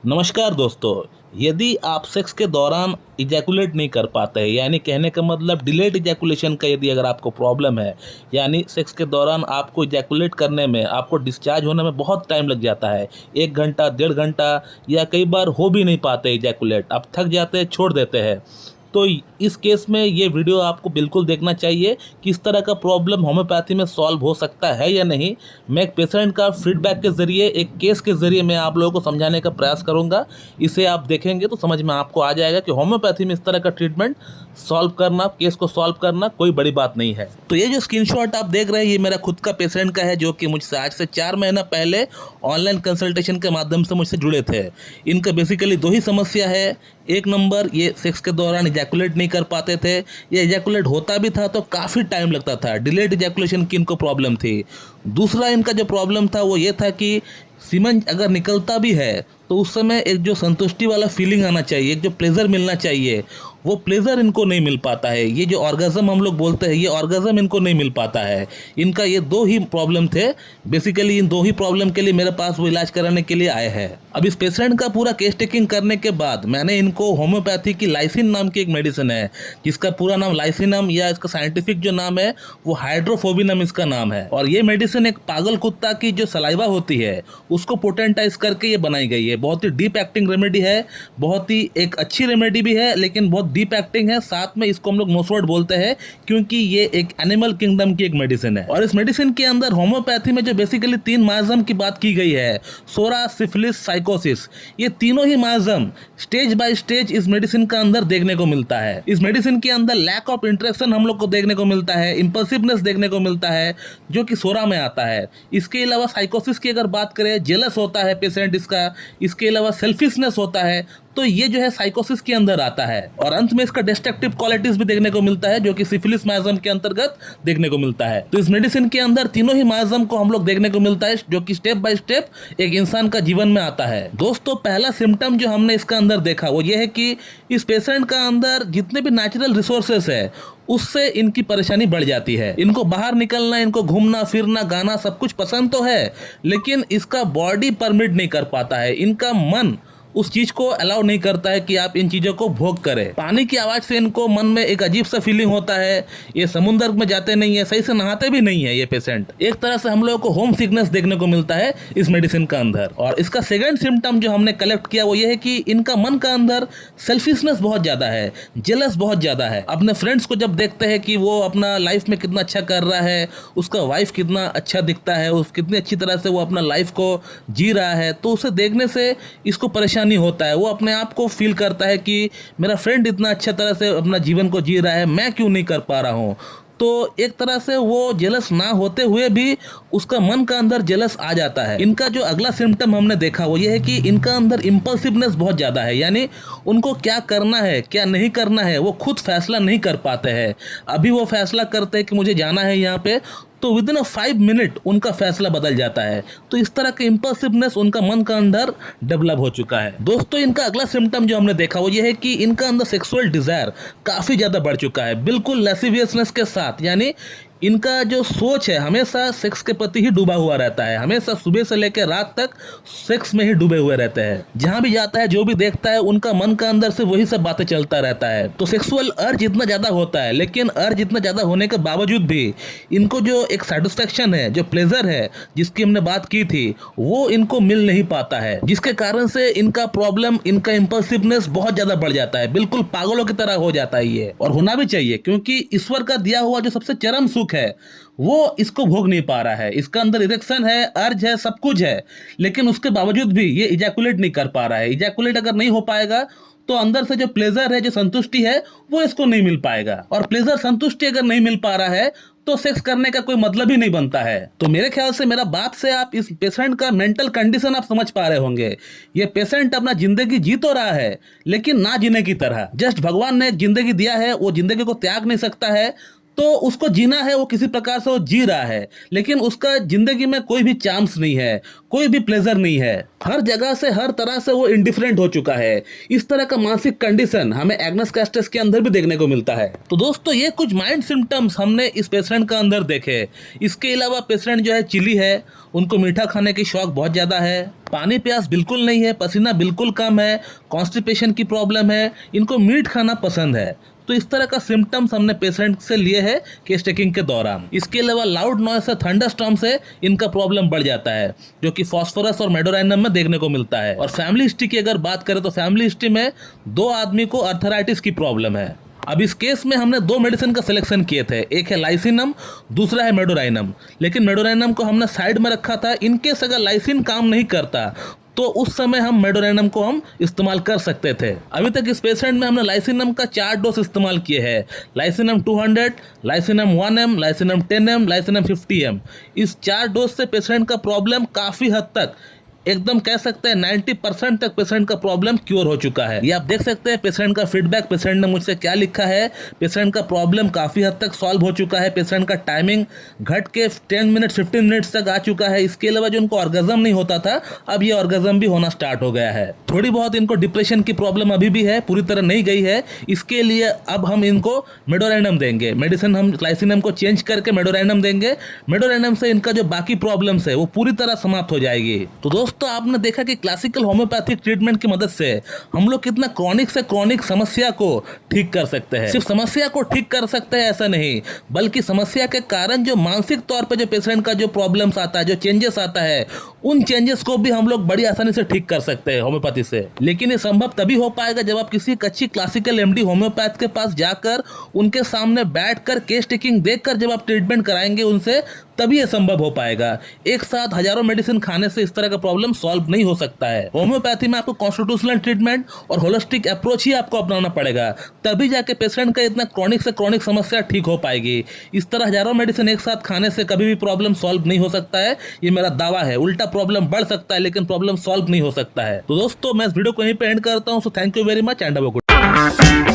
नमस्कार दोस्तों। यदि आप सेक्स के दौरान इजैकुलेट नहीं कर पाते हैं, यानी कहने का मतलब डिलेड इजैकुलेशन का यदि अगर आपको प्रॉब्लम है, यानी सेक्स के दौरान आपको इजैकुलेट करने में, आपको डिस्चार्ज होने में बहुत टाइम लग जाता है, 1 घंटा 1.5 घंटा या कई बार हो भी नहीं पाते इजैकुलेट, आप थक जाते हैं, छोड़ देते हैं, तो इस केस में ये वीडियो आपको बिल्कुल देखना चाहिए कि इस तरह का प्रॉब्लम होम्योपैथी में सॉल्व हो सकता है या नहीं। मैं एक पेशेंट का फीडबैक के ज़रिए, एक केस के ज़रिए मैं आप लोगों को समझाने का प्रयास करूंगा। इसे आप देखेंगे तो समझ में आपको आ जाएगा कि होम्योपैथी में इस तरह का ट्रीटमेंट सॉल्व करना, केस को सॉल्व करना कोई बड़ी बात नहीं है। तो ये जो स्क्रीनशॉट आप देख रहे हैं, ये मेरा खुद का पेशेंट का है, जो कि मुझसे आज से 4 महीना पहले ऑनलाइन कंसल्टेशन के माध्यम से मुझसे जुड़े थे। इनका बेसिकली 2 ही समस्या है। एक नंबर, ये सेक्स के दौरान इजैकुलेट नहीं कर पाते थे, या इजैकुलेट होता भी था तो काफ़ी टाइम लगता था, डिलेड इजैकुलेशन की इनको प्रॉब्लम थी। दूसरा इनका जो प्रॉब्लम था वो ये था कि सीमन अगर निकलता भी है तो उस समय एक जो संतुष्टि वाला फीलिंग आना चाहिए, एक जो प्लेजर मिलना चाहिए, वो प्लेजर इनको नहीं मिल पाता है। ये जो ऑर्गेज़म हम लोग बोलते हैं, ये ऑर्गेज़म इनको नहीं मिल पाता है। इनका ये 2 ही प्रॉब्लम थे। बेसिकली इन 2 ही प्रॉब्लम के लिए मेरे पास वो इलाज कराने के लिए आए हैं। अब इस पेशेंट का पूरा केस टेकिंग करने के बाद मैंने इनको होम्योपैथी की लाइसिन नाम की एक मेडिसिन है, जिसका पूरा नाम लाइसिनम, या इसका साइंटिफिक जो नाम है वो हाइड्रोफोबिनम इसका नाम है। और ये मेडिसिन एक पागल कुत्ता की जो सलाइवा होती है उसको पोटेंटाइज करके ये बनाई गई है। बहुत ही डीप एक्टिंग रेमेडी है, बहुत ही एक अच्छी रेमेडी भी है, लेकिन बहुत डीप एक्टिंग है। साथ में इसको हम लोग नोसवर्ड बोलते हैं, क्योंकि ये एक एनिमल किंगडम की एक मेडिसिन है। और इस मेडिसिन के अंदर होम्योपैथी में जो बेसिकली 3 माइजम की बात की गई है, सोरा, सिफिलिस, साइकोसिस, ये तीनों ही माइजम स्टेज बाय स्टेज इस मेडिसिन का अंदर देखने को मिलता है। इस मेडिसिन के अंदर लैक ऑफ इंटरेक्शन हम लोग को देखने को मिलता है, इंपल्सिवनेस देखने को मिलता है, जो कि सोरा में आता है। इसके अलावा साइकोसिस की अगर बात करें, जेलस होता है पेशेंट इसका, इसके अलावा सेल्फिशनेस होता है, तो ये जो है साइकोसिस के अंदर आता है। और अंत में इसका डिस्ट्रक्टिव क्वालिटीज भी देखने को मिलता है, जो कि सिफिलिस माइजम के अंतर्गत देखने को मिलता है। तो इस मेडिसिन के अंदर तीनों ही माइजम को हम लोग देखने को मिलता है, जो कि स्टेप बाय स्टेप एक इंसान का जीवन में आता है। दोस्तों, पहला सिम्टम जो हमने इसका अंदर देखा वो ये है कि इस पेशेंट का अंदर जितने भी नेचुरल रिसोर्सेस है उससे इनकी परेशानी बढ़ जाती है। इनको बाहर निकलना, इनको घूमना फिरना, गाना सब कुछ पसंद तो है, लेकिन इसका बॉडी परमिट नहीं कर पाता है। इनका मन उस चीज को अलाउ नहीं करता है कि आप इन चीजों को भोग करें। पानी की आवाज से इनको मन में एक अजीब सा फीलिंग होता है। ये समुद्र में जाते नहीं है, सही से नहाते भी नहीं है ये पेशेंट। एक तरह से हम लोगों को होम सिकनेस देखने को मिलता है इस मेडिसिन का अंदर। और इसका सेकंड सिम्टम जो हमने कलेक्ट किया वो ये है कि इनका मन का अंदर सेल्फिशनेस बहुत ज्यादा है, जेलस बहुत ज्यादा है। अपने फ्रेंड्स को जब देखते हैं कि वो अपना लाइफ में कितना अच्छा कर रहा है, उसका वाइफ कितना अच्छा दिखता है, उस कितनी अच्छी तरह से वो अपना लाइफ को जी रहा है, तो उसे देखने से इसको परेशानी होता है। वो अपने आप को फील करता है कि मेरा फ्रेंड इतना अच्छा तरह से अपना जीवन को जी रहा है, मैं क्यों नहीं कर पा रहा हूँ। तो एक तरह से वो जेलस ना होते हुए भी उसका मन का अंदर जेलस आ जाता है। इनका जो अगला सिम्टम हमने देखा वो ये है कि इनका अंदर इंपल्सिवनेस बहुत ज़्यादा है, यानी उनको क्या करना है क्या नहीं करना है वो खुद फैसला नहीं कर पाते हैं। अभी वो फैसला करते हैं कि मुझे जाना है यहाँ पे, तो विद इन 5 मिनट उनका फैसला बदल जाता है। तो इस तरह का इंपल्सिवनेस उनका मन का अंदर डेवलप हो चुका है। दोस्तों, इनका अगला सिम्टम जो हमने देखा वो ये है कि इनका अंदर सेक्सुअल डिजायर काफ़ी ज़्यादा बढ़ चुका है, बिल्कुल लेसिवियसनेस के साथ। यानी इनका जो सोच है हमेशा सेक्स के प्रति ही डूबा हुआ रहता है, हमेशा सुबह से लेकर रात तक सेक्स में ही डूबे हुए रहते हैं। जहाँ भी जाता है, जो भी देखता है, उनका मन का अंदर से वही सब बातें चलता रहता है। तो सेक्सुअल अर्ज इतना ज़्यादा होता है, लेकिन अर्ज इतना ज़्यादा होने के बावजूद भी इनको जो एक सेटिस्फैक्शन है, जो प्लेजर है जिसकी हमने बात की थी, वो इनको मिल नहीं पाता है, जिसके कारण से इनका प्रॉब्लम, इनका इंपल्सिवनेस बहुत ज़्यादा बढ़ जाता है, बिल्कुल पागलों की तरह हो जाता है ये। और होना भी चाहिए, क्योंकि ईश्वर का दिया हुआ जो सबसे चरम सुख है वो इसको भोग नहीं पा रहा है। इसका अंदर इरेक्शन है, अर्ज है, सब कुछ है, लेकिन उसके बावजूद भी ये इजैकुलेट नहीं कर पा रहा है। इजैकुलेट अगर नहीं हो पाएगा तो अंदर से जो प्लेजर है, जो संतुष्टि है, वो इसको नहीं मिल पाएगा। और प्लेजर, संतुष्टि अगर नहीं मिल पा रहा है तो सेक्स करने का कोई मतलब ही नहीं बनता है। तो मेरे ख्याल से, मेरा बात से आप इस पेशेंट का मेंटल कंडीशन आप समझ पा रहे होंगे। ये पेशेंट अपना जिंदगी जी तो रहा है, लेकिन ना जीने की तरह। जस्ट भगवान ने एक जिंदगी दिया है, वो जिंदगी को त्याग नहीं सकता है, तो उसको जीना है, वो किसी प्रकार से वो जी रहा है, लेकिन उसका जिंदगी में कोई भी चांस नहीं है, कोई भी प्लेजर नहीं है, हर जगह से हर तरह से वो इंडिफरेंट हो चुका है। इस तरह का मानसिक कंडीशन हमें एग्नस कैस्टस के अंदर भी देखने को मिलता है। तो दोस्तों ये कुछ माइंड सिम्टम्स हमने इस पेशेंट का अंदर देखे। इसके अलावा पेशेंट जो है चिली है, उनको मीठा खाने की शौक बहुत ज़्यादा है, पानी प्यास बिल्कुल नहीं है, पसीना बिल्कुल कम है, कॉन्स्टिपेशन की प्रॉब्लम है, इनको मीट खाना पसंद है। तो इस तरह का सिम्टम्स हमने पेशेंट से लिए हैं केस टेकिंग के दौरान। इसके अलावा लाउड नॉइस से, थंडरस्टॉर्म से इनका प्रॉब्लम बढ़ जाता है, जो कि फॉस्फोरस और मेडोराइनम में देखने को मिलता है। और फैमिली हिस्ट्री की अगर बात करें तो फैमिली हिस्ट्री में 2 आदमी को अर्थराइटिस की प्रॉब्लम है। अब इस केस में हमने 2 मेडिसिन का सिलेक्शन किए थे, एक है लाइसिनम, दूसरा है मेडोराइनम। लेकिन मेडोराइनम को हमने साइड में रखा था, इनकेस अगर लाइसिन काम नहीं करता तो उस समय हम मेडोराइनम को हम इस्तेमाल कर सकते थे। अभी तक इस पेशेंट में हमने लाइसिनम का 4 डोज इस्तेमाल किए हैं, लाइसिनम 200, लाइसिनम 1M, लाइसिनम 10M, लाइसिनम 50M। इस 4 डोज से पेशेंट का प्रॉब्लम काफ़ी हद तक, एकदम कह सकते हैं 90% तक पेशेंट का प्रॉब्लम क्योर हो चुका है। ये आप देख सकते हैं पेशेंट का फीडबैक, पेशेंट ने मुझसे क्या लिखा है। पेशेंट का प्रॉब्लम काफ़ी हद तक सॉल्व हो चुका है, पेशेंट का टाइमिंग घट के 10 मिनट 15 मिनट्स तक आ चुका है। इसके अलावा जो उनको ऑर्गेजम नहीं होता था, अब ये ऑर्गेजम भी होना स्टार्ट हो गया है। थोड़ी बहुत इनको डिप्रेशन की प्रॉब्लम अभी भी है, पूरी तरह नहीं गई है। इसके लिए अब हम इनको मेडोराइनम देंगे, मेडिसिन हम लाइसिनम को चेंज करके मेडोराइनम देंगे। मेडोराइनम से इनका जो बाकी प्रॉब्लम्स है वो पूरी तरह समाप्त हो जाएगी। तो दोस्तों आपने देखा कि क्लासिकल होम्योपैथिक ट्रीटमेंट की मदद से हम लोग कितना क्रॉनिक से क्रॉनिक समस्या को ठीक कर सकते हैं। सिर्फ समस्या को ठीक कर सकते हैं ऐसा नहीं, बल्कि समस्या के कारण जो मानसिक तौर पे जो पेशेंट का जो प्रॉब्लम्स आता है, जो चेंजेस आता है, उन चेंजेस को भी हम लोग बड़ी आसानी से ठीक कर सकते हैं होम्योपैथी से। लेकिन ये संभव तभी हो पाएगा जब आप किसी अच्छी क्लासिकल एमडी होम्योपैथ के पास जाकर उनके सामने बैठकर केस टेकिंग देखकर जब आप ट्रीटमेंट कराएंगे उनसे, तभी ये संभव हो पाएगा। एक साथ हजारों मेडिसिन खाने से इस तरह का प्रॉब्लम सॉल्व नहीं हो सकता है। होम्योपैथी में आपको कॉन्स्टिट्यूशनल ट्रीटमेंट और होलिस्टिक अप्रोच ही आपको अपनाना पड़ेगा, तभी जाके पेशेंट का इतना क्रॉनिक से क्रॉनिक समस्या ठीक हो पाएगी। इस तरह हजारों मेडिसिन एक साथ खाने से कभी भी प्रॉब्लम सॉल्व नहीं हो सकता है, ये मेरा दावा है। उल्टा प्रॉब्लम बढ़ सकता है लेकिन प्रॉब्लम सॉल्व नहीं हो सकता है। तो दोस्तों मैं इस वीडियो को यहीं पे एंड करता हूँ। So thank you very much and have a good day.